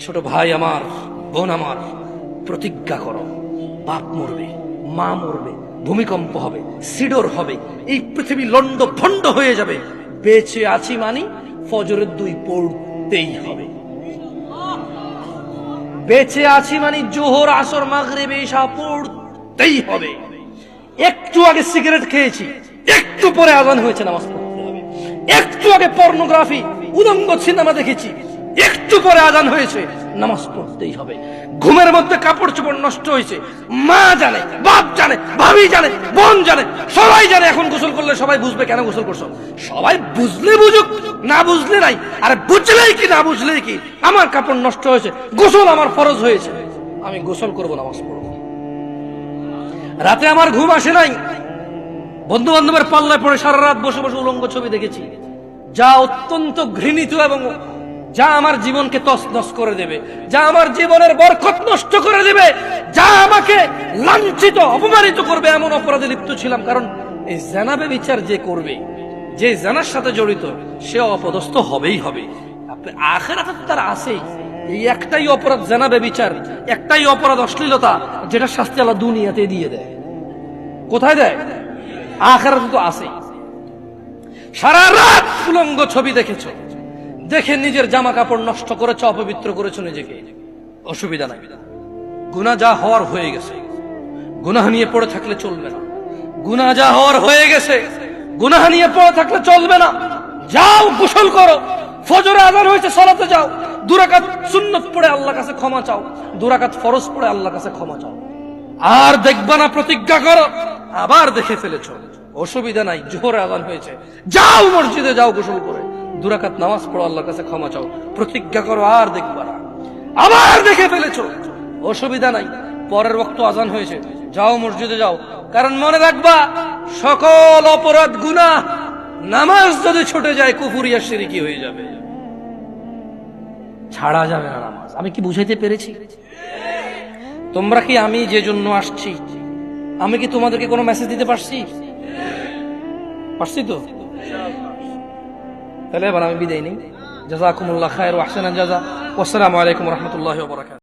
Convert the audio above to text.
ছোট ভাই আমার, বোন আমার, প্রতিজ্ঞা করো, বাপ মরবে, মা মরবে, ভূমিকম্প হবে, সিডর হবে, এই পৃথিবী লন্ড ভন্ড হয়ে যাবে, বেঁচে আছি মানি ফজরের 2 পড়তেই হবে। বেঁচে আছি মানি জোহর, আসর, মাগরিব, ইশা পড়তেই হবে। একটু আগে সিগারেট খেয়েছি, একটু পরে আজান হয়েছে, নামাজ পড়তে হবে। একটু আগে পর্নোগ্রাফি, উদঙ্গ সিনেমা দেখেছি, একটু পরে আজান হয়েছে, নামাজ পড়তেই হবে। ঘুমের মধ্যে কাপড় চোপড় নষ্ট হয়েছে, মা জানে, বাপ জানে, ভাবি জানে, বোন জানে, সবাই জানে। এখন গোসল করলে সবাই বুঝবে কেন গোসল করছো। সবাই বুঝলে বুঝুক, না বুঝলে নাই। আরে বুঝলেই কি না বুঝলেই কি, আমার কাপড় নষ্ট হয়েছে, গোসল আমার ফরজ হয়েছে, আমি গোসল করবো, নামাজ পড়বো। রাতে আমার ঘুম আসে নাই, বন্ধু বান্ধবের পাল্লায় পড়ে সারা রাত বসে বসে উলঙ্গ ছবি দেখেছি, যা অত্যন্ত ঘৃণিত এবং যা আমার জীবনকে তছনছ করে দেবে, যা আমার জীবনের বরকত নষ্ট করে দেবে, যা আমাকে লাঞ্ছিত অপমানিত করবে, এমন অপরাধে লিপ্ত ছিলাম। কারণ এই জানাবে বিচার যে করবে, যে জানার সাথে জড়িত, সে অপদস্থ হবেই হবে। আখিরাতে তো তার আছেই। এই একটাই অপরাধ জানাবে বিচার, একটাই অপরাধ অশ্লীলতা, যেটা শাস্তি আল্লাহ দুনিয়াতে দিয়ে দেয়। কোথায় দেয়? আখিরাতে তো আছেই। সারা রাত উলঙ্গ ছবি দেখেছো, দেখে নিজের জামা কাপড় নষ্ট করেছো, অপবিত্র করেছো নিজেকে, অসুবিধা নাই। গুনাহ যা হওয়ার হয়ে গেছে, গুনাহ নিয়ে পড়ে থাকলে চলবে না। গুনাহ যা হওয়ার হয়ে গেছে, গুনাহ নিয়ে পড়ে থাকলে চলবে না। যাও গোসল করো, ফজরে আযান হয়েছে, সালাতে যাও, 2 রাকাত সুন্নাত পড়ে আল্লাহর কাছে ক্ষমা চাও, 2 রাকাত ফরজ পড়ে আল্লাহর কাছে ক্ষমা চাও। আর দেখবা না, প্রতিজ্ঞা করো। আবার দেখে ফেলেছো, অসুবিধা নাই, জোহরে আযান হয়েছে, যাও মসজিদে, যাও গোসল করে 2 রাকাত নামাজ পড়ো, আল্লাহর কাছে ক্ষমা চাও, প্রতিজ্ঞা করো, আর দেখবা না। আবার দেখে ফেলেছো, অসুবিধা নাই, পরের ওয়াক্ত আযান হয়েছে, যাও মসজিদে যাও। কারণ মনে রাখবা, সকল অপরাধ গুনাহ নামাজ যদি ছুটে যায় কুফরিয়া শিরকি হয়ে যাবে, ছাড়া যাবে না নামাজ। আমি কি বুঝাইতে পেরেছি? তোমরা কি, আমি যে জন্য আসছি, আমি কি তোমাদেরকে কোনো মেসেজ দিতে পারছি? পারছি তো? তাহলে এবার আমি বিদায় নেই। জাযাকুমুল্লাহ খায়র ওয়া আহসানাল জাযা। ওয়াসসালামু আলাইকুম ওয়া রাহমাতুল্লাহি ওয়া বারাকাতুহু।